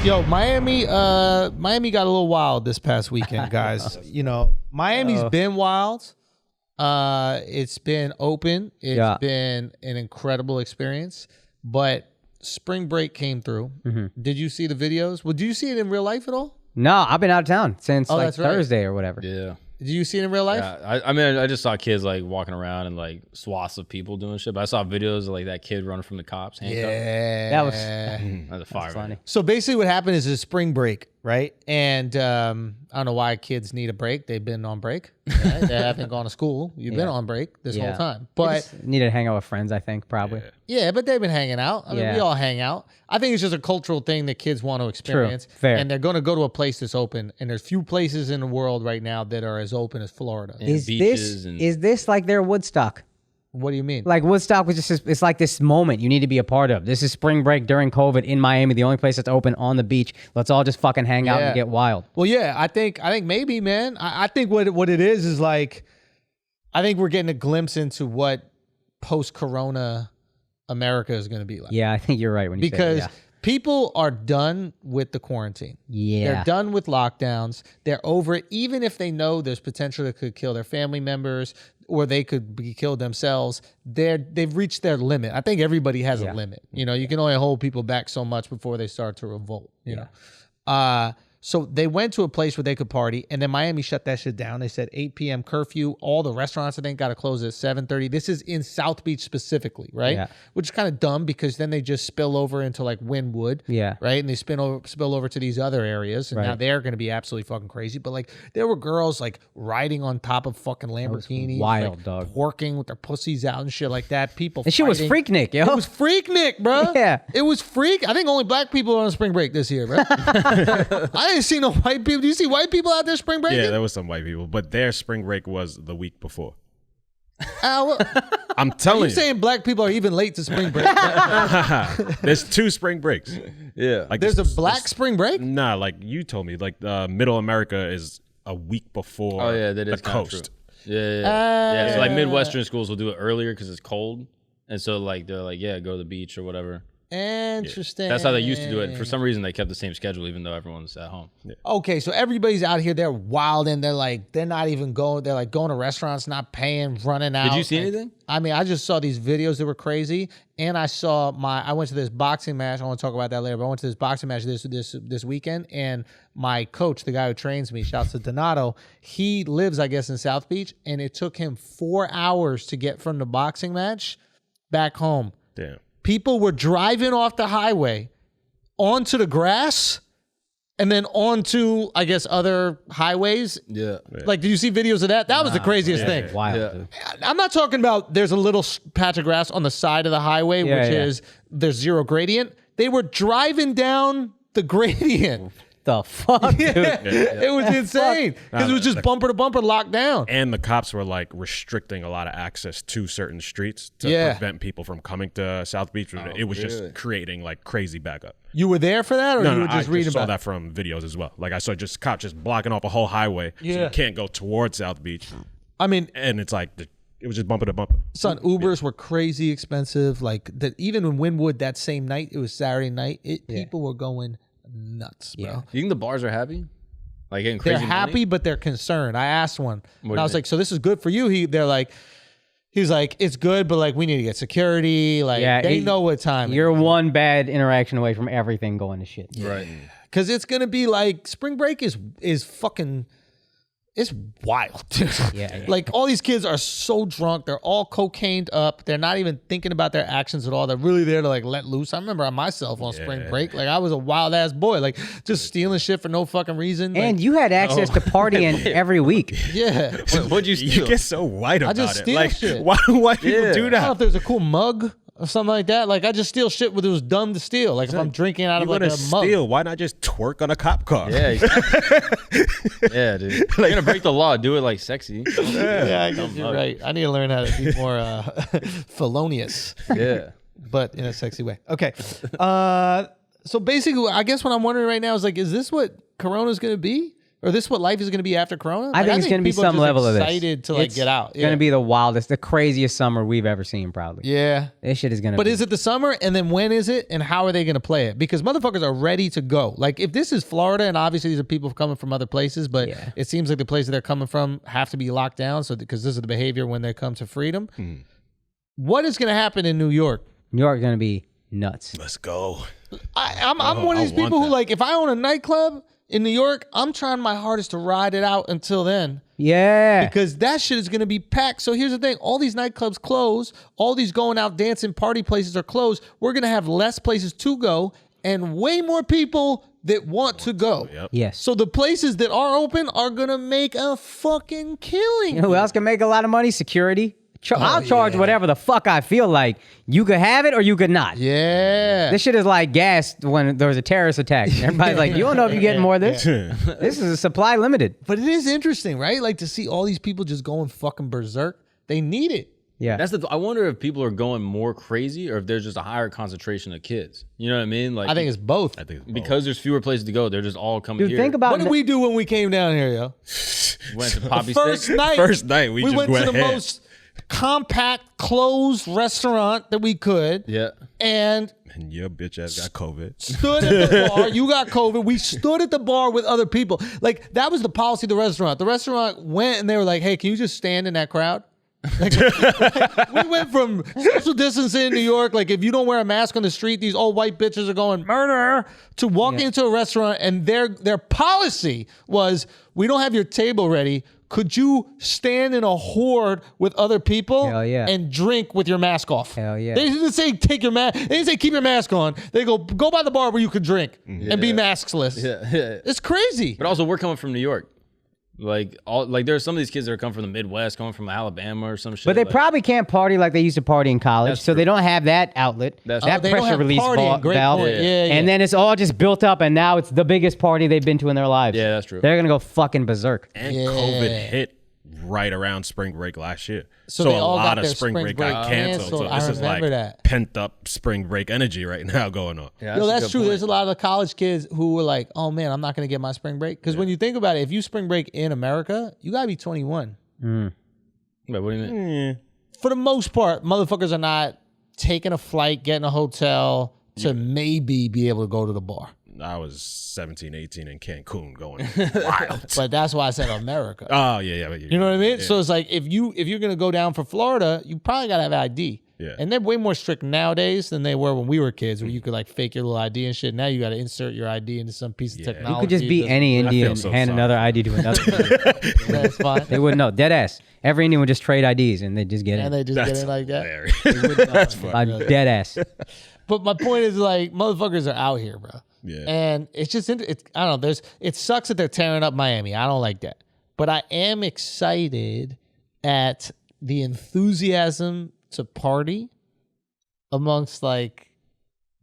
Yo, Miami got a little wild this past weekend, guys. You know, Miami's been wild. It's been open. It's been an incredible experience. But spring break came through. Did you see the videos? Well, do you see it in real life at all? No, I've been out of town since like that's right. Thursday or whatever. Yeah. Did you see it in real life? Yeah, I mean, I just saw kids like walking around and like swaths of people doing shit. But I saw videos of like that kid running from the cops. Handcuffed. Yeah, That was That's a fire. funny. So basically, what happened is it's spring break, right? And I don't know why kids need a break. They've been on break. Right? They haven't gone to school. You've been on break this whole time. But needed to hang out with friends, I think, probably. yeah, but they've been hanging out. I mean, we all hang out. I think it's just a cultural thing that kids want to experience. True. Fair. And they're going to go to a place that's open. And there's few places in the world right now that are as open as Florida. And Is beaches this like their Woodstock? What do you mean? Like Woodstock was just, it's like this moment you need to be a part of. This is spring break during COVID in Miami, the only place that's open on the beach. Let's all just fucking hang out and get wild. Well, yeah, I think maybe, man. I think what it is like, I think we're getting a glimpse into what post-corona America is going to be like. Yeah, I think you're right when you say that. Because people are done with the quarantine. Yeah. They're done with lockdowns. They're over it. Even if they know there's potential that could kill their family members or they could be killed themselves, they've reached their limit. I think everybody has a limit. You know, you can only hold people back so much before they start to revolt, you know. So they went to a place where they could party, and then Miami shut that shit down. They said 8 p.m. curfew. All the restaurants, I think, got to close at 7:30. This is in South Beach specifically, right? Yeah. Which is kind of dumb because then they just spill over into like Wynwood, right? And they spill over to these other areas, and now they're going to be absolutely fucking crazy. But like, there were girls like riding on top of fucking Lamborghinis, wild, like, dog, working with their pussies out and shit like that. People, and shit was Freaknik, yo. It was Freaknik, bro. Yeah, it was freak. I think only black people are on spring break this year, bro. I didn't see no white people. Do you see white people out there spring breaking? Yeah, there was some white people, but their spring break was the week before. I'm telling you. You're saying black people are even late to spring break? There's 2 spring breaks. Yeah. Like there's a black spring break? Nah, like you told me, like Middle America is a week before that is the coast. True. Yeah. So like Midwestern schools will do it earlier because it's cold. And so like they're like, go to the beach or whatever. Interesting. That's how they used to do it. For some reason, they kept the same schedule, even though everyone's at home. Yeah. Okay, so everybody's out here. They're wild, and they're not even going. They're like going to restaurants, not paying, running out. Did you see anything? I mean, I just saw these videos that were crazy, and I went to this boxing match. I want to talk about that later, but I went to this boxing match this weekend, and my coach, the guy who trains me, shouts to Donato. He lives, I guess, in South Beach, and it took him 4 hours to get from the boxing match back home. Damn. People were driving off the highway onto the grass and then onto, I guess, other highways. Yeah. Like, did you see videos of that? That was the craziest thing. Wild. I'm not talking about there's a little patch of grass on the side of the highway, which is there's zero gradient. They were driving down the gradient. The fuck, dude? It was insane because it was just bumper to bumper locked down. And the cops were like restricting a lot of access to certain streets to prevent people from coming to South Beach. It was just creating like crazy backup. You were there for that, or you were just reading about it? I saw that from videos as well. Like I saw just cops just blocking off a whole highway, so you can't go towards South Beach. I mean, and it's like it was just bumper to bumper. Son, Ubers were crazy expensive. Like that, even in Wynwood that same night, it was Saturday night. People were going nuts, bro. You think the bars are happy? Like getting crazy They're happy, money? but they're concerned. I asked one, and I was like, "So this is good for you?" He was like, "It's good, but like we need to get security. Like they know what time." You're one bad interaction away from everything going to shit. Right. Because it's gonna be like spring break is fucking. It's wild, dude. Like all these kids are so drunk. They're all cocained up. They're not even thinking about their actions at all. They're really there to like let loose. I remember myself on spring break. Like I was a wild ass boy, like just stealing shit for no fucking reason. And like, you had access to partying every week. Yeah. What'd you steal? You get so white about just it. steal Like shit. why people do I don't know that? if there's a cool mug or something like that. Like I just steal shit when it was dumb to steal. Like if I'm drinking out of like a mug. Steal. Why not just twerk on a cop car? Yeah, yeah, dude. You're gonna break the law. Do it like sexy. Yeah, I guess you're right. I need to learn how to be more felonious. Yeah, but in a sexy way. Okay. So basically, I guess what I'm wondering right now is like, is this what Corona's gonna be? Or this what life is going to be after Corona? I think it's going to be some level of this. Excited to like get out. It's going to be the wildest, the craziest summer we've ever seen, probably. Yeah. This shit is going to. But is it the summer? And then when is it? And how are they going to play it? Because motherfuckers are ready to go. Like if this is Florida, and obviously these are people coming from other places, but it seems like the places they're coming from have to be locked down. So because this is the behavior when they come to freedom. What is going to happen in New York? New York is going to be nuts. Let's go. I'm one of these people who like if I own a nightclub in New York, I'm trying my hardest to ride it out until then. Yeah. Because that shit is going to be packed. So here's the thing. All these nightclubs close. All these going out dancing party places are closed. We're going to have less places to go and way more people that want to go. Yes. So the places that are open are going to make a fucking killing. You know who else can make a lot of money? Security. I'll charge whatever the fuck I feel like. You could have it or you could not. Yeah. This shit is like gas when there was a terrorist attack. Everybody's like, you don't know if you're getting more of this. This is a supply limited. But it is interesting, right? Like to see all these people just going fucking berserk. They need it. Yeah. I wonder if people are going more crazy or if there's just a higher concentration of kids. You know what I mean? Like I think it's both. Because there's fewer places to go, they're just all coming here. Think about what did we do when we came down here, yo? Went to Poppy First Stick. night. We just went to the ahead. most compact, closed restaurant that we could. Yeah. And your bitch ass got COVID. stood at the bar. You got COVID. We stood at the bar with other people. Like, that was the policy of the restaurant. The restaurant went and they were like, hey, can you just stand in that crowd? Like, we went from social distancing in New York, like if you don't wear a mask on the street, these old white bitches are going murder, to walking into a restaurant and their policy was, we don't have your table ready. Could you stand in a horde with other people and drink with your mask off? Hell yeah. They didn't say take your mask. They didn't say keep your mask on. They go by the bar where you could drink and be maskless. Yeah. It's crazy. But also, we're coming from New York. Like there are some of these kids that are coming from the Midwest, coming from Alabama or some shit. But they probably can't party like they used to party in college, so they don't have that outlet, that pressure release valve. And then it's all just built up, and now it's the biggest party they've been to in their lives. Yeah, that's true. They're gonna go fucking berserk. And COVID hit right around spring break last year. So a they all lot got of their spring break got canceled. So this is like pent up spring break energy right now going on. Yeah, that's true. Point. There's a lot of the college kids who were like, oh man, I'm not going to get my spring break. Because when you think about it, if you spring break in America, you got to be 21. Wait, what do you mean? For the most part, motherfuckers are not taking a flight, getting a hotel to maybe be able to go to the bar. I was 17, 18 in Cancun going wild. But that's why I said America. Oh, yeah. You know what I mean? Yeah. So it's like if you're going to go down for Florida, you probably got to have ID. Yeah. And they're way more strict nowadays than they were when we were kids, where you could like fake your little ID and shit. Now you got to insert your ID into some piece of technology. You could just be any Indian and hand another ID to another. That's fine. They wouldn't know. Dead ass. Every Indian would just trade IDs and they just get in. And they just get in like that. That's funny. Dead ass. But my point is like motherfuckers are out here, bro. Yeah. And it's just, I don't know, it sucks that they're tearing up Miami. I don't like that. But I am excited at the enthusiasm to party amongst like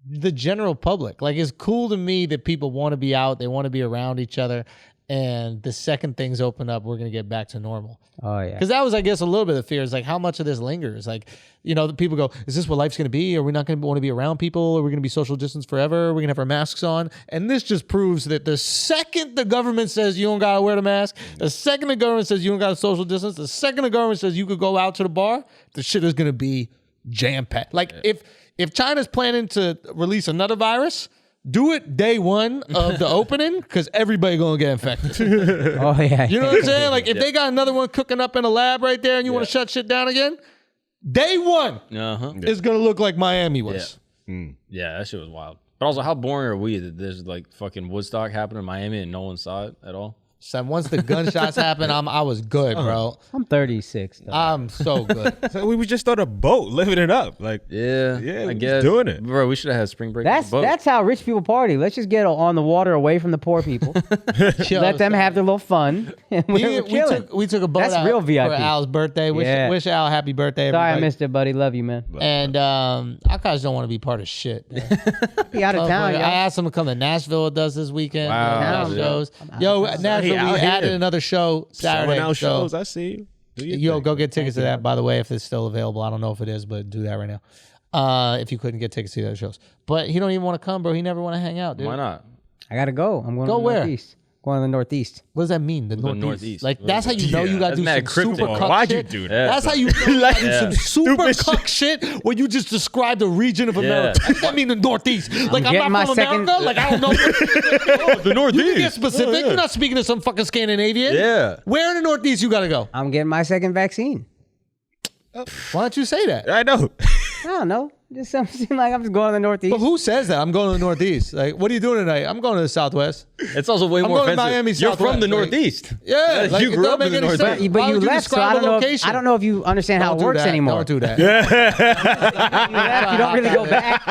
the general public. Like it's cool to me that people want to be out, they want to be around each other. And the second things open up, we're going to get back to normal. Oh, yeah. Because that was, I guess, a little bit of the fear. Is like, how much of this lingers? Like, you know, the people go, is this what life's going to be? Are we not going to want to be around people? Are we going to be social distance forever? Are we going to have our masks on? And this just proves that the second the government says you don't got to wear the mask, the second the government says you don't got to social distance, the second the government says you could go out to the bar, the shit is going to be jam-packed. Like, if China's planning to release another virus, do it day one of the opening because everybody gonna get infected. Oh yeah, you know what I'm saying? Like if they got another one cooking up in a lab right there and you want to shut shit down again, day one is gonna look like Miami was. Yeah, that shit was wild. But also, how boring are we that there's like fucking Woodstock happening in Miami and no one saw it at all? So once the gunshots happened, I was good, bro. I'm 36. Though. I'm so good. So we were just on a boat, living it up. Like, I guess doing it, bro. We should have had spring break. That's how rich people party. Let's just get on the water away from the poor people. Let them have their little fun. we took a boat. That's out real VIP. For Al's birthday. Wish Al happy birthday. Everybody. Sorry, I missed it, buddy. Love you, man. And Akaash don't want to be part of shit. Be out of town. I asked him to come to Nashville with us this weekend. Wow. Shows. Yo, Nashville, we added another show Saturday. Shows. I see you. Yo, go get tickets to that, by the way, if it's still available. I don't know if it is, but do that right now. If you couldn't get tickets to the other shows. But he don't even want to come, bro. He never want to hang out, dude. Why not? I gotta go. I'm going to the Northeast. Going to the Northeast. What does that mean? The Northeast. Like that's how you know you gotta do some super cuck Why'd shit. you do that? That's how you know you gotta do some super cuck shit where you just describe the region of America. What does that mean the Northeast? Like I'm not from America. Like I don't know. The Northeast. You get specific. You're not speaking to some fucking Scandinavian. Yeah. Where in the Northeast you gotta go? I'm getting my second vaccine. Why don't you say that? I know. I don't know. Just seems like I'm just going to the Northeast. But who says that? I'm going to the Northeast. Like, what are you doing tonight? I'm going to the Southwest. It's also way more offensive. Miami, You're from the Northeast. Yeah, like, you grew up in the But Northeast. you left, so I don't know if you understand how it works anymore. Don't do that. You don't really go back.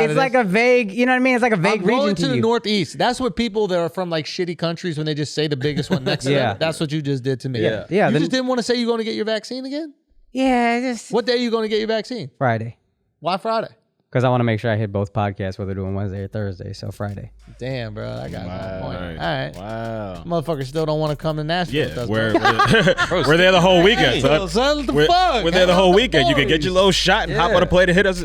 It's like a vague, you know what I mean? It's like a vague region going to the Northeast. That's what people that are from like shitty countries when they just say the biggest one next to them. That's what you just did to me. Yeah. You just didn't want to say you're going to get your vaccine again? Yeah, just What day are you going to get your vaccine? Friday. Why Friday? Because I want to make sure I hit both podcasts, whether doing Wednesday or Thursday. So Friday. Damn, bro. I got one point. All right. Wow. Motherfuckers still don't want to come to Nashville. Yeah, we're there the whole weekend. Son, what the fuck? We're there the whole weekend. You can get your little shot and hop on a plane and hit us.